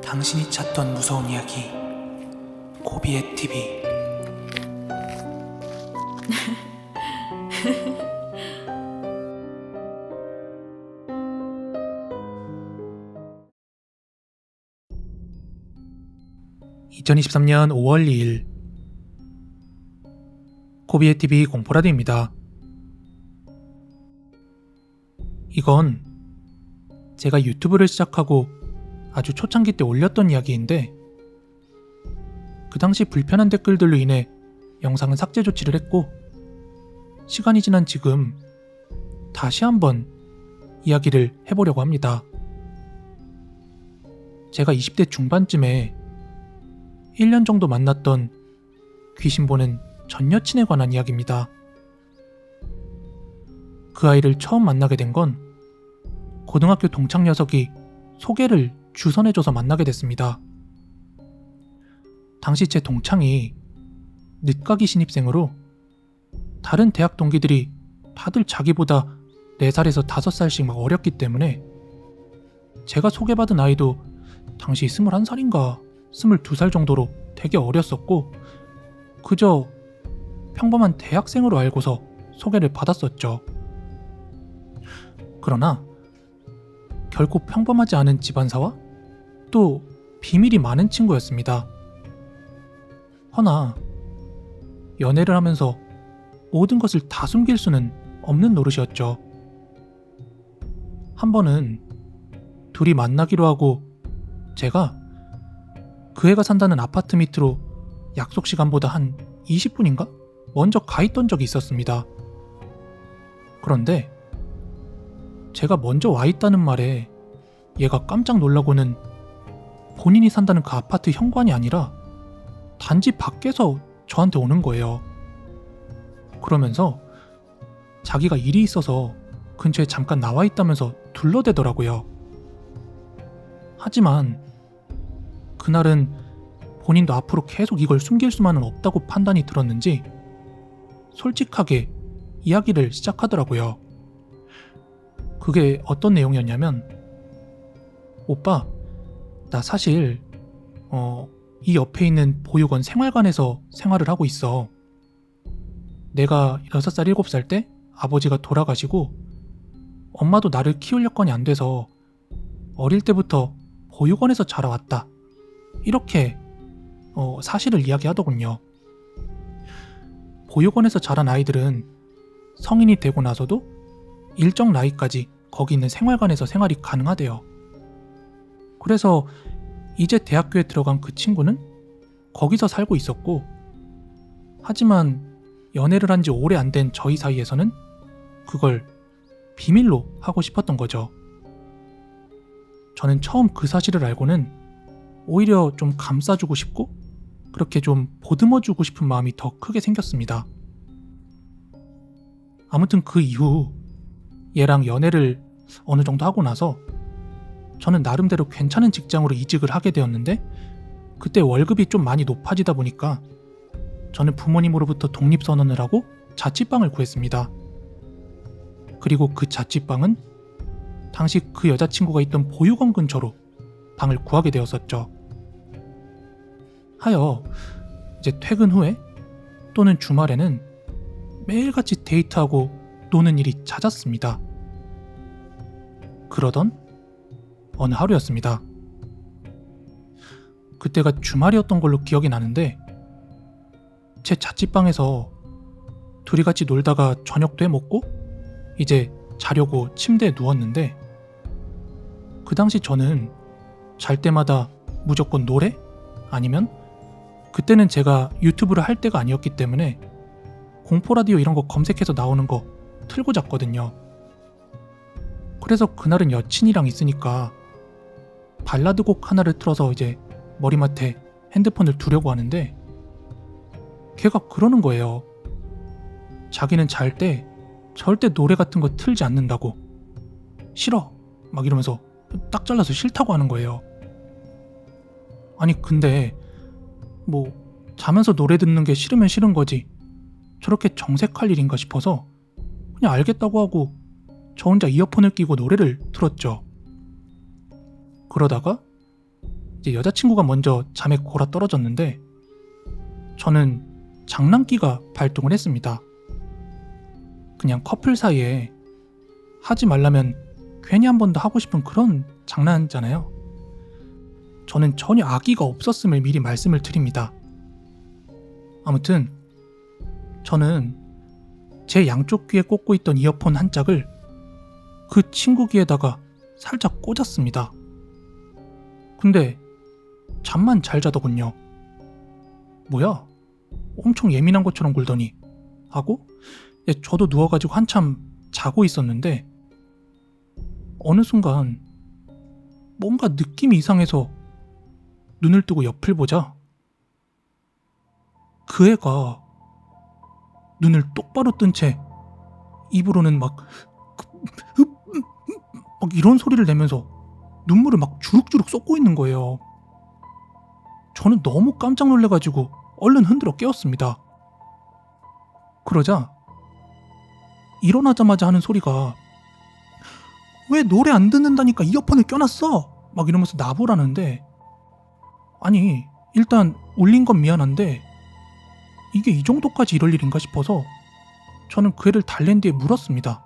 당신이 찾던 무서운 이야기 고비의 TV. (2023년 5월 2일) 고비의 TV 공포라디오입니다. 이건 제가 유튜브를 시작하고 아주 초창기 때 올렸던 이야기인데, 그 당시 불편한 댓글들로 인해 영상은 삭제 조치를 했고, 시간이 지난 지금 다시 한번 이야기를 해보려고 합니다. 제가 20대 중반쯤에 1년 정도 만났던 귀신 보는 전 여친에 관한 이야기입니다. 그 아이를 처음 만나게 된 건 고등학교 동창 녀석이 소개를 주선해줘서 만나게 됐습니다. 당시 제 동창이 늦가기 신입생으로 다른 대학 동기들이 다들 자기보다 4살에서 5살씩 막 어렸기 때문에 제가 소개받은 아이도 당시 21살인가 22살 정도로 되게 어렸었고, 그저 평범한 대학생으로 알고서 소개를 받았었죠. 그러나 결코 평범하지 않은 집안사와 또 비밀이 많은 친구였습니다. 허나 연애를 하면서 모든 것을 다 숨길 수는 없는 노릇이었죠. 한 번은 둘이 만나기로 하고 제가 그 애가 산다는 아파트 밑으로 약속 시간보다 한 20분인가? 먼저 가 있던 적이 있었습니다. 그런데 제가 먼저 와 있다는 말에 얘가 깜짝 놀라고는 본인이 산다는 그 아파트 현관이 아니라 단지 밖에서 저한테 오는 거예요. 그러면서 자기가 일이 있어서 근처에 잠깐 나와 있다면서 둘러대더라고요. 하지만 그날은 본인도 앞으로 계속 이걸 숨길 수만은 없다고 판단이 들었는지 솔직하게 이야기를 시작하더라고요. 그게 어떤 내용이었냐면, 오빠, 나 사실 이 옆에 있는 보육원 생활관에서 생활을 하고 있어. 내가 6살, 7살 때 아버지가 돌아가시고 엄마도 나를 키울 여건이 안 돼서 어릴 때부터 보육원에서 자라왔다. 이렇게 사실을 이야기하더군요. 보육원에서 자란 아이들은 성인이 되고 나서도 일정 나이까지 거기 있는 생활관에서 생활이 가능하대요. 그래서 이제 대학교에 들어간 그 친구는 거기서 살고 있었고, 하지만 연애를 한 지 오래 안 된 저희 사이에서는 그걸 비밀로 하고 싶었던 거죠. 저는 처음 그 사실을 알고는 오히려 좀 감싸주고 싶고 그렇게 좀 보듬어주고 싶은 마음이 더 크게 생겼습니다. 아무튼 그 이후 얘랑 연애를 어느 정도 하고 나서 저는 나름대로 괜찮은 직장으로 이직을 하게 되었는데, 그때 월급이 좀 많이 높아지다 보니까 저는 부모님으로부터 독립선언을 하고 자취방을 구했습니다. 그리고 그 자취방은 당시 그 여자친구가 있던 보육원 근처로 방을 구하게 되었었죠. 하여 이제 퇴근 후에 또는 주말에는 매일같이 데이트하고 노는 일이 잦았습니다. 그러던 어느 하루였습니다. 그때가 주말이었던 걸로 기억이 나는데, 제 자취방에서 둘이 같이 놀다가 저녁도 해먹고 이제 자려고 침대에 누웠는데, 그 당시 저는 잘 때마다 무조건 노래? 아니면 그때는 제가 유튜브를 할 때가 아니었기 때문에 공포라디오 이런 거 검색해서 나오는 거 틀고 잤거든요. 그래서 그날은 여친이랑 있으니까 발라드 곡 하나를 틀어서 이제 머리맡에 핸드폰을 두려고 하는데, 걔가 그러는 거예요. 자기는 잘 때 절대 노래 같은 거 틀지 않는다고. 싫어 막 이러면서 딱 잘라서 싫다고 하는 거예요. 아니 근데 뭐 자면서 노래 듣는 게 싫으면 싫은 거지 저렇게 정색할 일인가 싶어서 그냥 알겠다고 하고 저 혼자 이어폰을 끼고 노래를 틀었죠. 그러다가 이제 여자친구가 먼저 잠에 골아 떨어졌는데 저는 장난기가 발동을 했습니다. 그냥 커플 사이에 하지 말라면 괜히 한 번 더 하고 싶은 그런 장난잖아요. 저는 전혀 악의가 없었음을 미리 말씀을 드립니다. 아무튼 저는 제 양쪽 귀에 꽂고 있던 이어폰 한 짝을 그 친구 귀에다가 살짝 꽂았습니다. 근데 잠만 잘 자더군요. 뭐야? 엄청 예민한 것처럼 굴더니 하고 저도 누워가지고 한참 자고 있었는데 어느 순간 뭔가 느낌이 이상해서 눈을 뜨고 옆을 보자 그 애가 눈을 똑바로 뜬 채 입으로는 막 이런 소리를 내면서 눈물을 막 주룩주룩 쏟고 있는 거예요. 저는 너무 깜짝 놀래가지고 얼른 흔들어 깨웠습니다. 그러자 일어나자마자 하는 소리가 왜 노래 안 듣는다니까 이어폰을 껴놨어? 막 이러면서 나보라는데 아니 일단 울린 건 미안한데 이게 이 정도까지 이럴 일인가 싶어서 저는 그 애를 달랜 뒤에 물었습니다.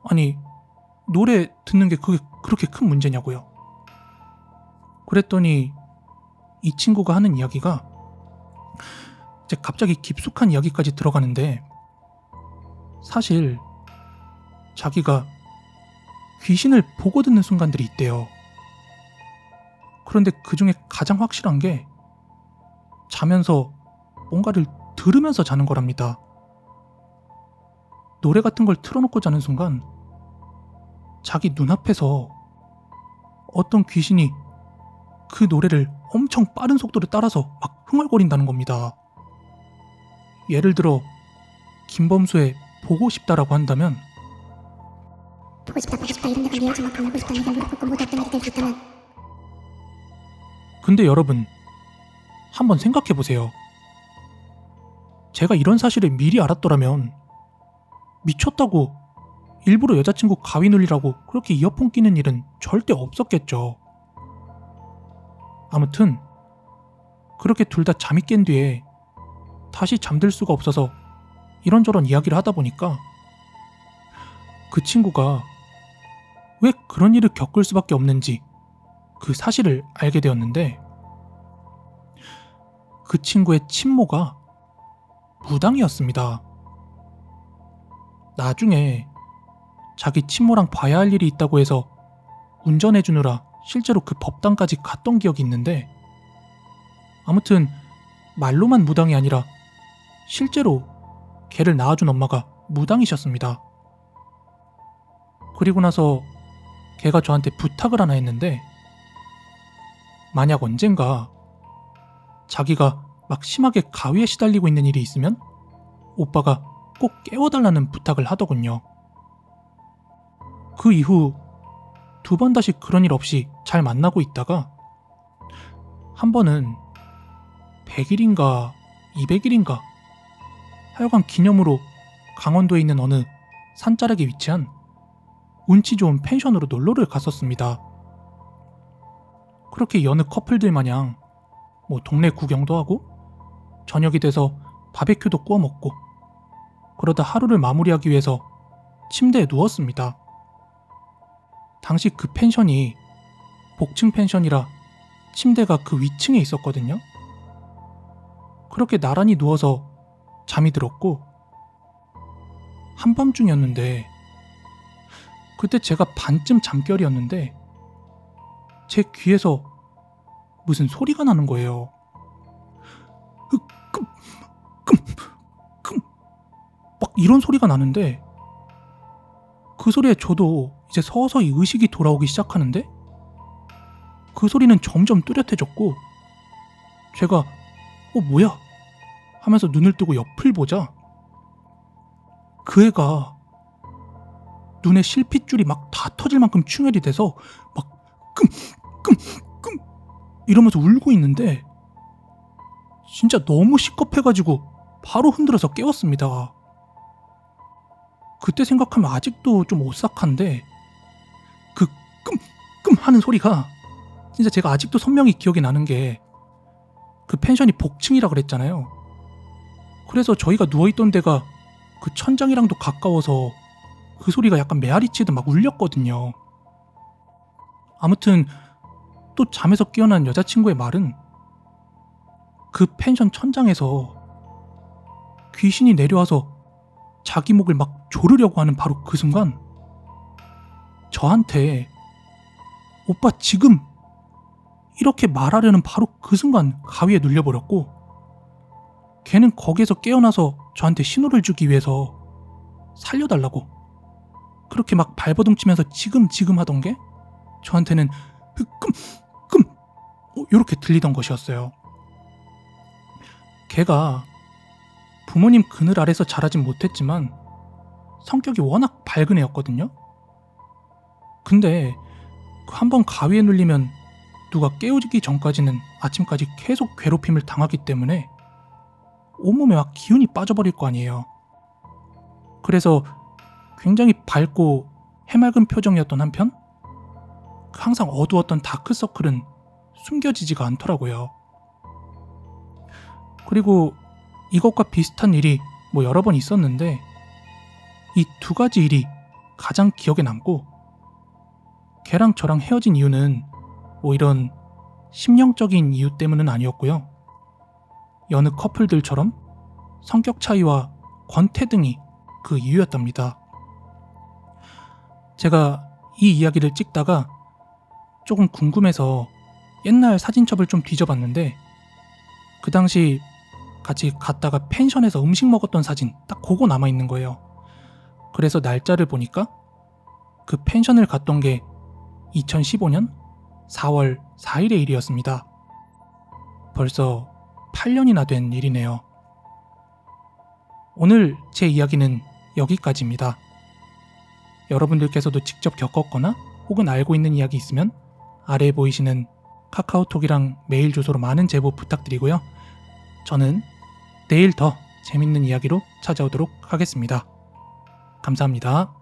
아니 노래 듣는 게 그게 그렇게 큰 문제냐고요. 그랬더니 이 친구가 하는 이야기가 이제 갑자기 깊숙한 이야기까지 들어가는데 사실 자기가 귀신을 보고 듣는 순간들이 있대요. 그런데 그 중에 가장 확실한 게 자면서 뭔가를 들으면서 자는 거랍니다. 노래 같은 걸 틀어놓고 자는 순간 자기 눈앞에서 어떤 귀신이 그 노래를 엄청 빠른 속도로 따라서 막 흥얼거린다는 겁니다. 예를 들어 김범수의 보고 싶다라고 한다면 보고 싶다 이런 데가 미워진 만큼 보고 싶다 내가 무릎 꿇고 모두 어떤 일이 될 수 있다면 근데 여러분 한번 생각해보세요. 제가 이런 사실을 미리 알았더라면 미쳤다고 일부러 여자친구 가위 눌리라고 그렇게 이어폰 끼는 일은 절대 없었겠죠. 아무튼 그렇게 둘 다 잠이 깬 뒤에 다시 잠들 수가 없어서 이런저런 이야기를 하다 보니까 그 친구가 왜 그런 일을 겪을 수밖에 없는지 그 사실을 알게 되었는데 그 친구의 친모가 무당이었습니다. 나중에 자기 친모랑 봐야 할 일이 있다고 해서 운전해주느라 실제로 그 법당까지 갔던 기억이 있는데 아무튼 말로만 무당이 아니라 실제로 걔를 낳아준 엄마가 무당이셨습니다. 그리고 나서 걔가 저한테 부탁을 하나 했는데 만약 언젠가 자기가 막 심하게 가위에 시달리고 있는 일이 있으면 오빠가 꼭 깨워달라는 부탁을 하더군요. 그 이후 2번 다시 그런 일 없이 잘 만나고 있다가 한 번은 100일인가 200일인가 하여간 기념으로 강원도에 있는 어느 산자락에 위치한 운치 좋은 펜션으로 놀러를 갔었습니다. 그렇게 여느 커플들 마냥 뭐 동네 구경도 하고 저녁이 돼서 바베큐도 구워 먹고 그러다 하루를 마무리하기 위해서 침대에 누웠습니다. 당시 그 펜션이 복층 펜션이라 침대가 그 위층에 있었거든요. 그렇게 나란히 누워서 잠이 들었고 한밤중이었는데 그때 제가 반쯤 잠결이었는데 제 귀에서 무슨 소리가 나는 거예요. 막 이런 소리가 나는데 그 소리에 저도 이제 서서히 의식이 돌아오기 시작하는데 그 소리는 점점 뚜렷해졌고 제가 뭐야? 하면서 눈을 뜨고 옆을 보자 그 애가 눈에 실핏줄이 막 다 터질 만큼 충혈이 돼서 막 끔 이러면서 울고 있는데 진짜 너무 시겁해가지고 바로 흔들어서 깨웠습니다. 그때 생각하면 아직도 좀 오싹한데 그 끔 하는 소리가 진짜 제가 아직도 선명히 기억이 나는 게 그 펜션이 복층이라 그랬잖아요. 그래서 저희가 누워있던 데가 그 천장이랑도 가까워서 그 소리가 약간 메아리 치듯 막 울렸거든요. 아무튼 또 잠에서 깨어난 여자친구의 말은 그 펜션 천장에서 귀신이 내려와서 자기 목을 막 조르려고 하는 바로 그 순간 저한테 오빠 지금 이렇게 말하려는 바로 그 순간 가위에 눌려버렸고, 걔는 거기에서 깨어나서 저한테 신호를 주기 위해서 살려달라고 그렇게 막 발버둥 치면서 지금 하던 게 저한테는 끔 이렇게 들리던 것이었어요. 걔가 부모님 그늘 아래서 자라진 못했지만 성격이 워낙 밝은 애였거든요. 근데 한 번 가위에 눌리면 누가 깨우기 전까지는 아침까지 계속 괴롭힘을 당하기 때문에 온몸에 막 기운이 빠져버릴 거 아니에요. 그래서 굉장히 밝고 해맑은 표정이었던 한편 항상 어두웠던 다크서클은 숨겨지지가 않더라고요. 그리고 이것과 비슷한 일이 여러 번 있었는데 이 두 가지 일이 가장 기억에 남고, 걔랑 저랑 헤어진 이유는 이런 심령적인 이유 때문은 아니었고요. 여느 커플들처럼 성격 차이와 권태 등이 그 이유였답니다. 제가 이 이야기를 찍다가 조금 궁금해서 옛날 사진첩을 좀 뒤져봤는데 그 당시 같이 갔다가 펜션에서 음식 먹었던 사진 딱 그거 남아있는 거예요. 그래서 날짜를 보니까 그 펜션을 갔던 게 2015년 4월 4일의 일이었습니다. 벌써 8년이나 된 일이네요. 오늘 제 이야기는 여기까지입니다. 여러분들께서도 직접 겪었거나 혹은 알고 있는 이야기 있으면 아래에 보이시는 카카오톡이랑 메일 주소로 많은 제보 부탁드리고요. 저는 내일 더 재밌는 이야기로 찾아오도록 하겠습니다. 감사합니다.